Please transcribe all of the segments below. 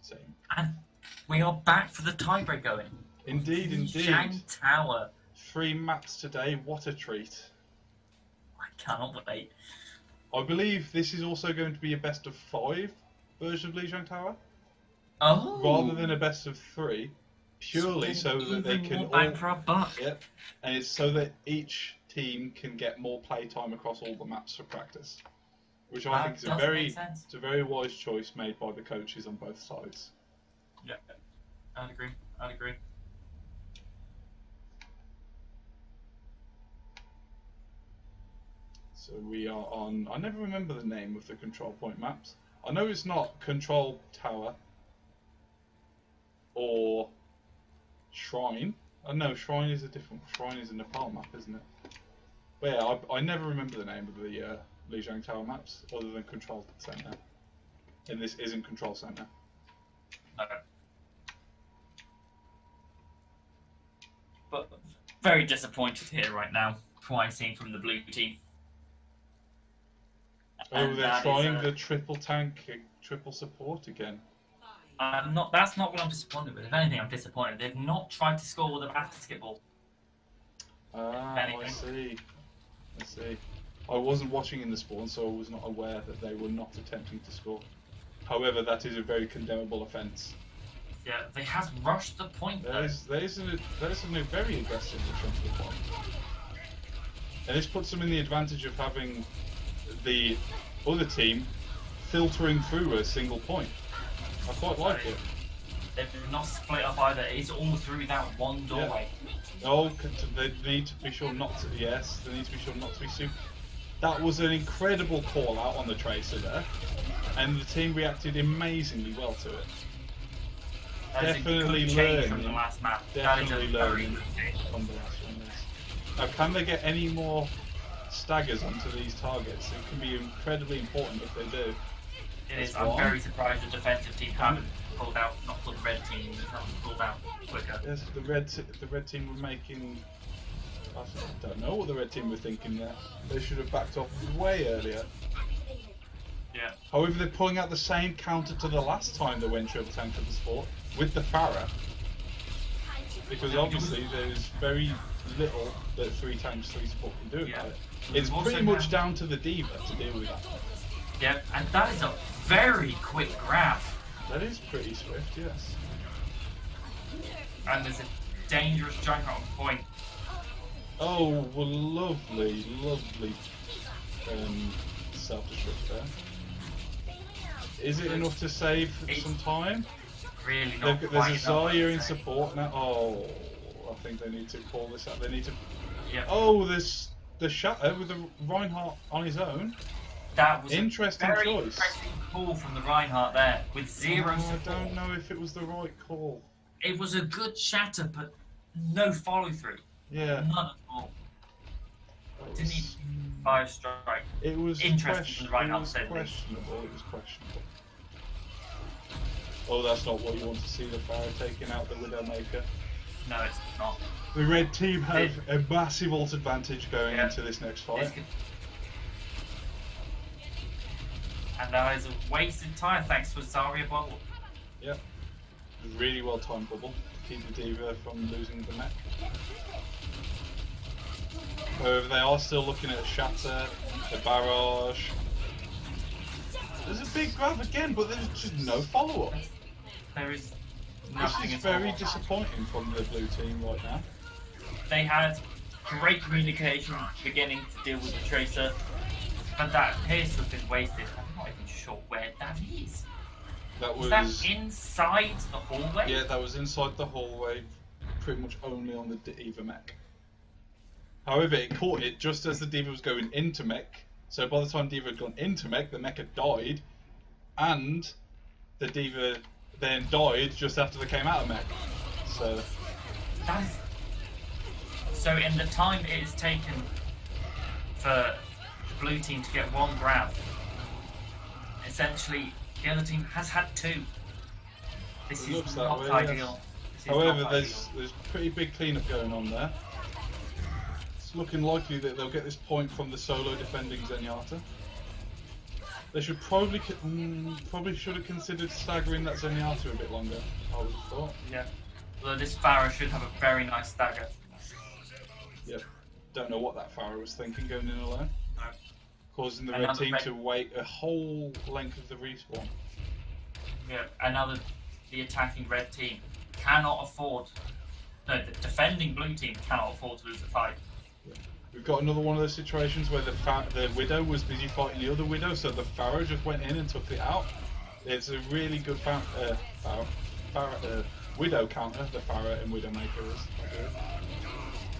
Same. And we are back for the tiebreak going. Indeed, indeed. Lijiang Tower. 3 maps today. What a treat. I cannot wait. I believe this is also going to be a best of 5 version of Lijiang Tower. Oh. Rather than a best of 3. Purely so that they can all bang for a buck. Yep. And it's so that each team can get more playtime across all the maps for practice. Which I think is a very wise choice made by the coaches on both sides. Yeah, I'd agree. So we are on... I never remember the name of the control point maps. I know it's not Control Tower or Shrine. Oh no, Shrine is a different... Shrine is a Nepal map, isn't it? But yeah, I never remember the name of the Lijiang Tower maps other than Control Center. And this isn't Control Center. Okay. But very disappointed here right now from what I'm seeing from the blue team. Oh, they're trying the triple tank, triple support again. That's not what I'm disappointed with. If anything, I'm disappointed. They've not tried to score with a basketball. I see. I wasn't watching in the spawn, so I was not aware that they were not attempting to score. However, that is a very condemnable offence. Yeah, they have rushed the point though. There is a very aggressive rush onto the point. And this puts them in the advantage of having the other team filtering through a single point. I quite like it. They've not split up either. It's all through that one doorway. Yeah. Oh, they need to be sure not to. Yes, they need to be sure not to be super. That was an incredible call out on the Tracer there, and the team reacted amazingly well to it. Definitely learning from the last map. Definitely learning from the last one. Yes. Now, can they get any more staggers onto these targets? It can be incredibly important if they do. It is. I'm very surprised the defensive team haven't pulled out, not the red team haven't pulled out quicker. Yes, the red team were making... I don't know what the red team were thinking there. They should have backed off way earlier. Yeah. However, they're pulling out the same counter to the last time they went triple tank for the sport with the Pharah. Because obviously there's very little that 3x3 support can do about it. It's pretty much down to the D.Va to deal with that. Yeah, and that is a very quick grab. That is pretty swift, yes. And there's a dangerous junk on point. Oh, well, lovely self-destruct there. Is it enough to save some time? Really not. There's a Zarya in support now. Oh, I think they need to call this out. They need to... Yeah. Oh, there's the Shatter with the Reinhardt on his own. That was interesting a very choice. interesting call from the Reinhardt there, with zero support. I don't know if it was the right call. It was a good Shatter, but no follow-through. Yeah. None at all. Didn't he fire a strike? It was interesting. It was questionable. Oh, that's not what you want to see, the Pharah taking out the Widowmaker. No, it's not. The red team have a massive ult advantage going into this next fight. And that is a wasted time thanks to a Zarya bubble. Yep. Really well timed bubble to keep the D.Va from losing the mech. However, they are still looking at a Shatter, a barrage. There's a big grab again, but there's just no follow-up. There is nothing. This is very disappointing from the blue team right now. They had great communication beginning to deal with the Tracer, but that appears to have been wasted. I'm not even sure where that is. Was that inside the hallway? Yeah, that was inside the hallway, pretty much only on the D.Va mech. However, it caught it just as the D.Va was going into mech, so by the time D.Va had gone into mech, the mech had died, and the D.Va then died just after they came out of mech. So... So in the time it has taken for the blue team to get one grab, essentially the other team has had 2. This is not ideal. However, there's pretty big cleanup going on there. It's looking likely that they'll get this point from the solo defending Zenyatta. They should probably should have considered staggering that Zenyatta a bit longer. I would have thought. Yeah. Although this Pharah should have a very nice stagger. Yep. Don't know what that Pharah was thinking going in alone. No. Causing the red team to wait a whole length of the respawn. Yeah. And now the attacking red team cannot afford. No, the defending blue team cannot afford to lose a fight. Yeah. We've got another one of those situations where the Widow was busy fighting the other Widow, so the Pharah just went in and took it out. It's a really good Widow counter, the Pharah and Widowmaker is.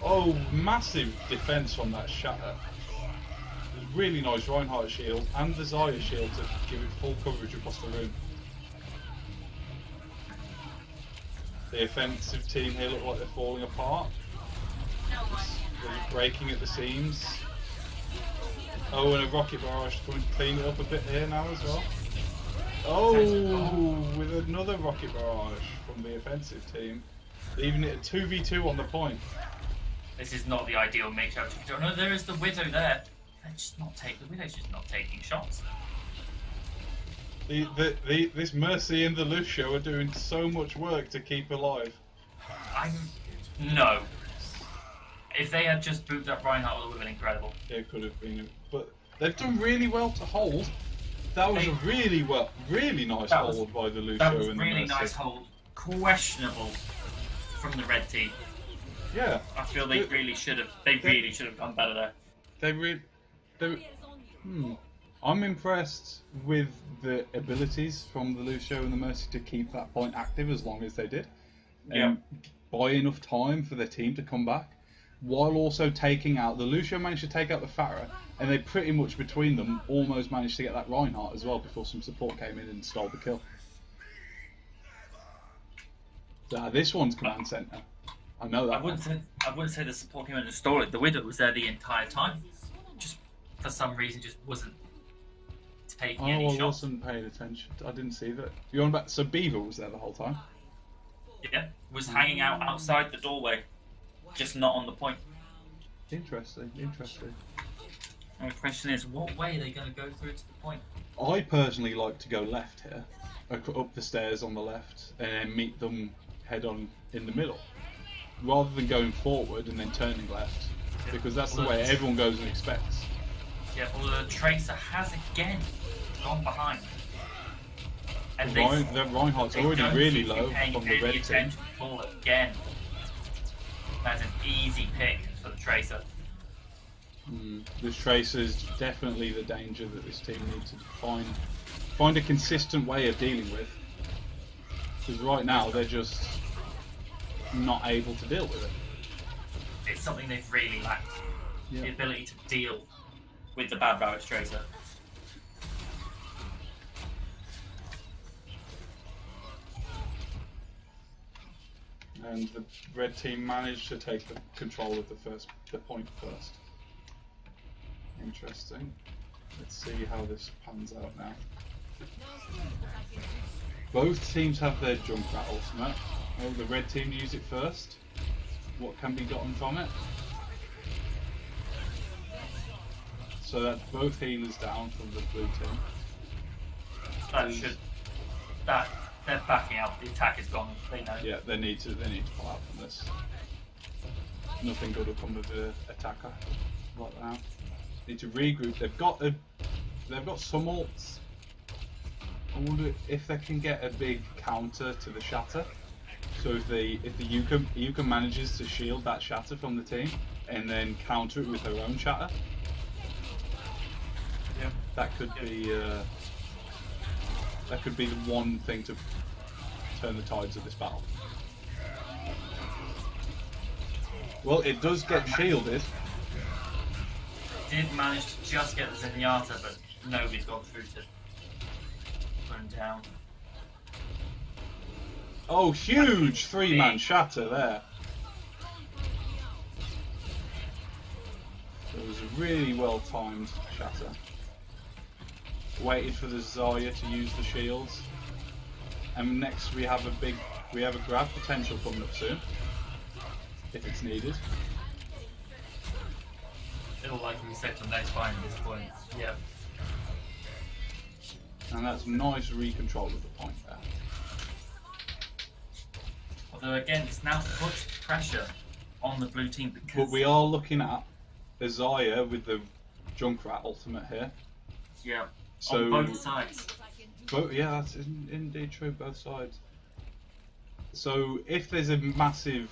Oh, massive defense from that Shatter. Really nice Reinhardt shield and the Zarya shield to give it full coverage across the room. The offensive team here look like they're falling apart. They're breaking at the seams. Oh, and a rocket barrage to come and clean it up a bit here now as well. Oh, with another rocket barrage from the offensive team. Leaving it at 2v2 on the point. This is not the ideal mix-up. No, there is the Widow there. The Widow's just not taking shots. This Mercy and the Lucio are doing so much work to keep alive. No. If they had just booped up Reinhardt, it would have been incredible. It could have been, but they've done really well to hold. That was a really nice hold by the Lucio and the Mercy. That was really nice hold. Questionable from the red team. Yeah. I feel they really should have. They really should have done better there. I'm impressed with the abilities from the Lucio and the Mercy to keep that point active as long as they did. Yeah. Buy enough time for their team to come back, while also taking out the Lucio managed to take out the Pharah, and they pretty much between them almost managed to get that Reinhardt as well before some support came in and stole the kill. This one's command center. I know that. I wouldn't say the support came in and stole it. The Widow was there the entire time. Just for some reason, just wasn't taking any shots. I wasn't paying attention. I didn't see that. You're on about. So Beaver was there the whole time. Yeah, was hanging out outside the doorway, just not on the point. Interesting. And the question is, what way are they going to go through to the point? I personally like to go left here, up the stairs on the left, and then meet them head on in the middle, rather than going forward and then turning left, because that's the way everyone goes and expects. Yeah, well, the Tracer has again gone behind. And the Reinhardt's already really low from the red team. Again. That's an easy pick for the Tracer. The Tracer is definitely the danger that this team needs to find a consistent way of dealing with. Because right now they're just not able to deal with it. It's something they've really lacked. Yeah. The ability to deal with the bad Barracks Tracer. And the red team managed to take the control of the point first. Interesting. Let's see how this pans out now. Both teams have their Junkrat ultimate. Oh, the red team use it first. What can be gotten from it? So that's both healers down from the blue team. They're backing out. The attack is gone. They know. Yeah, they need to pull out from this. Nothing good will come of the attacker right now. Need to regroup. They've got some ults. I wonder if they can get a big counter to the Shatter. So if the Yuka manages to shield that Shatter from the team and then counter it with her own Shatter, yeah, that could be the one thing to turn the tides of this battle. Well, it does get shielded. Did manage to just get the Zenyatta, but nobody's got through to put him down. Oh, huge three-man Shatter there. It was a really well-timed Shatter. Waited for the Zarya to use the shields. And next we have a grab potential coming up soon. If it's needed. It'll likely be set to the next fight at this point. Yeah. And that's nice recontrol of the point there. Although again, it's now put pressure on the blue team because... But we are looking at Isaiah with the Junkrat ultimate here. Yeah, so, on both sides. Yeah, that's indeed true, both sides. So if there's a massive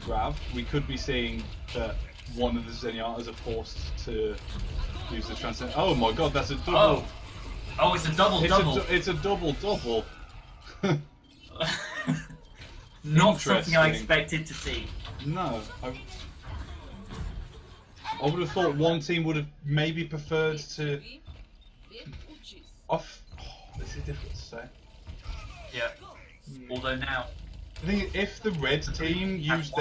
grab, we could be seeing that one of the Zenyatas are forced to use the transcend. Oh my god, that's a double! Oh, it's a double. It's a double. Not something I expected to see. No. I would have thought one team would have maybe preferred to... this is difficult to say. Yeah. Although now... I think if the red team used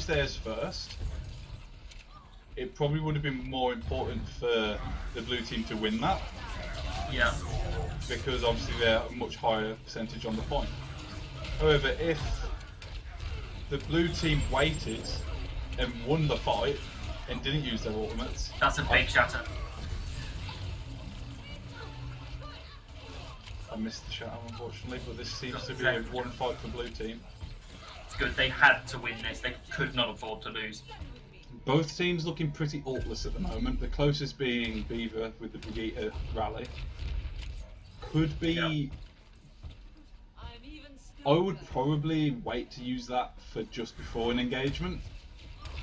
theirs first, it probably would have been more important for the blue team to win that. Yeah. Because obviously they're a much higher percentage on the point. However, if the blue team waited and won the fight and didn't use their ultimates... That's a big shatter. I missed the shatter, unfortunately, but this seems to be a one fight for blue team. It's good, they had to win this, they could not afford to lose. Both teams looking pretty ultless at the moment, the closest being Beaver with the Brigitte rally. Could be... Yeah. I would probably wait to use that for just before an engagement,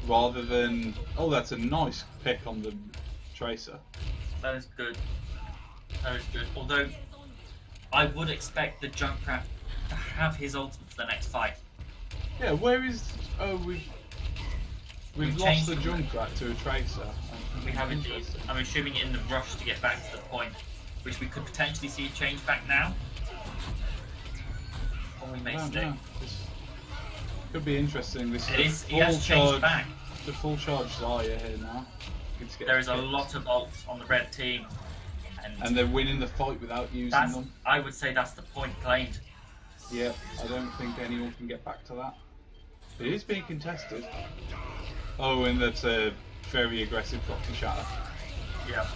rather than... Oh, that's a nice pick on the Tracer. That is good. That is good. Although, I would expect the Junkrat to have his ultimate for the next fight. Yeah, where is... Oh, we've lost the Junkrat to a Tracer. We have indeed. I'm assuming in the rush to get back to the point, which we could potentially see change back now. Or we may stay. This could be interesting. This is he has changed back. The full charge Zarya here now. There is a lot of ults on the red team. And they're winning the fight without using them. I would say that's the point claimed. Yeah, I don't think anyone can get back to that. It is being contested. Oh, and that's a very aggressive proxy shatter. Yeah.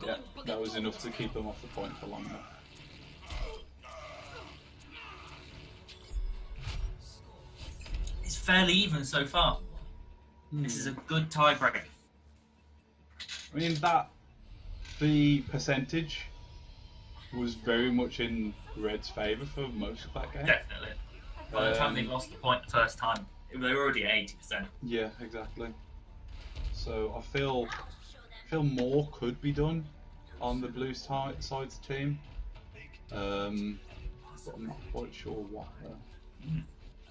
Yeah, that was enough to keep them off the point for long enough. It's fairly even so far. This is a good tiebreaker. I mean, the percentage was very much in Red's favour for most of that game. Definitely. By the time they lost the point the first time, they were already at 80%. Yeah, exactly. So I feel more could be done on the blue side's team, but I'm not quite sure what.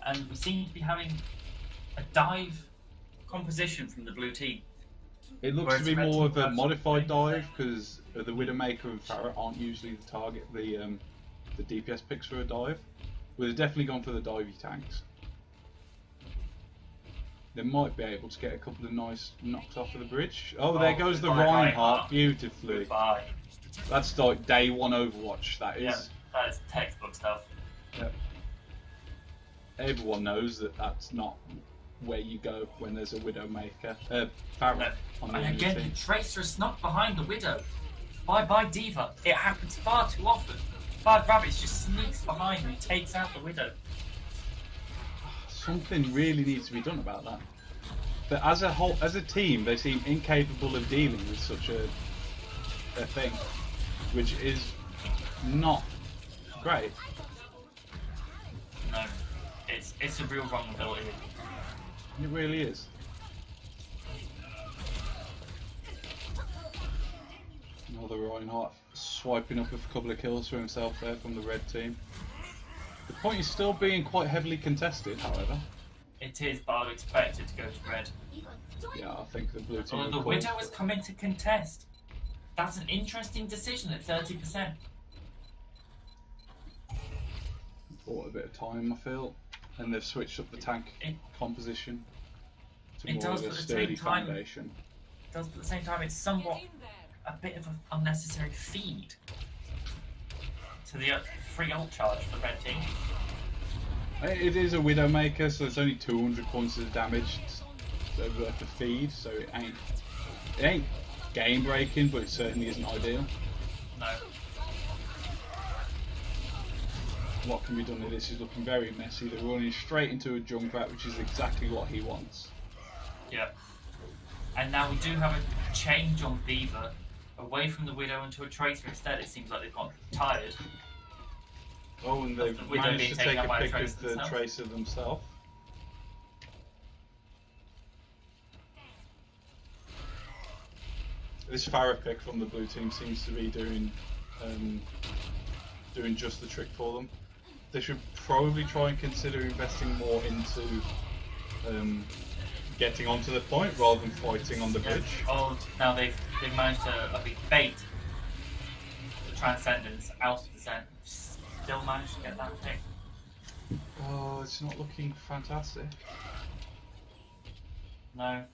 And we seem to be having a dive composition from the blue team. It looks to be more of a modified dive because the Widowmaker and Pharah aren't usually the target, the DPS picks for a dive. But they've definitely gone for the divey tanks. They might be able to get a couple of nice knocks off of the bridge. Oh, there goes the Reinhardt beautifully. Goodbye. That's like day one Overwatch, that is. Yeah, that is textbook stuff. Yep. Everyone knows that that's not where you go when there's a Widowmaker. Pharah on the and again, the Tracer is snuck behind the Widow. Bye D.Va. It happens far too often. Bad Rabbits just sneaks behind and takes out the Widow. Something really needs to be done about that. But as a team, they seem incapable of dealing with such a thing, which is not great. No, it's a real vulnerability. It really is. Another Reinhardt swiping up a couple of kills for himself there from the red team. The point is still being quite heavily contested, however. It is, but I would expect it to go to red. Yeah, I think the blue team. Although the Widow has come in to contest. That's an interesting decision at 30%. Bought a bit of time, I feel, and they've switched up the tank composition to more of a sturdy foundation. It does, but at the same time, it's somewhat a bit of an unnecessary feed to the free ult charge for the red team. It is a Widowmaker, so it's only 200 points of damage worth of feed, so it ain't game breaking, but it certainly isn't ideal. No. What can be done here? This is looking very messy. They're running straight into a Junkrat, which is exactly what he wants. Yeah. And now we do have a change on D.Va, away from the Widow into a Tracer instead. It seems like they've got tired. Oh, and they've managed to take a pick of the Tracer themselves. This Pharah pick from the blue team seems to be doing just the trick for them. They should probably try and consider investing more into getting onto the point rather than fighting on the bridge. Oh, now they've managed to bait the Transcendence out of the Zen. Still managed to get that pick. Oh, it's not looking fantastic. No.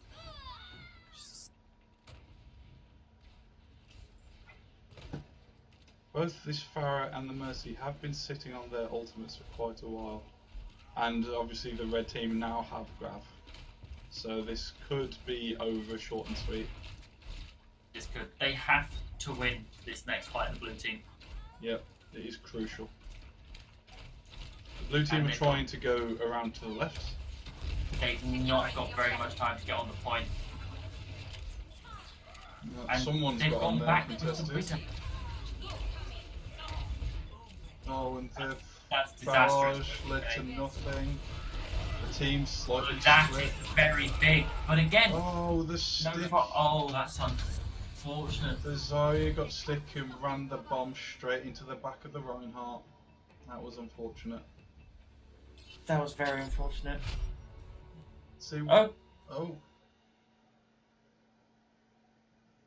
Both this Pharah and the Mercy have been sitting on their ultimates for quite a while. And obviously the red team now have Grav. So this could be over short and sweet. This could. They have to win this next fight, the blue team. Yep, it is crucial. The blue team are trying to go around to the left. They've not got very much time to get on the point. And someone's got on there contested. Oh, and the barrage led to nothing. The team slightly that is very big, but again... Oh, the stick... Oh, that's unfortunate. The Zarya got stick and ran the bomb straight into the back of the Reinhardt. That was unfortunate. That was very unfortunate. See, oh. Oh.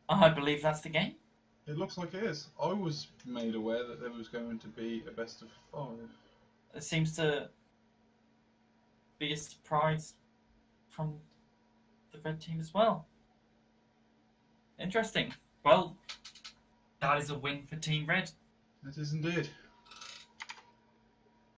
I believe that's the game. It looks like it is. I was made aware that there was going to be a best of 5. It seems to be a surprise from the red team as well. Interesting. Well, that is a win for Team Red. It is indeed.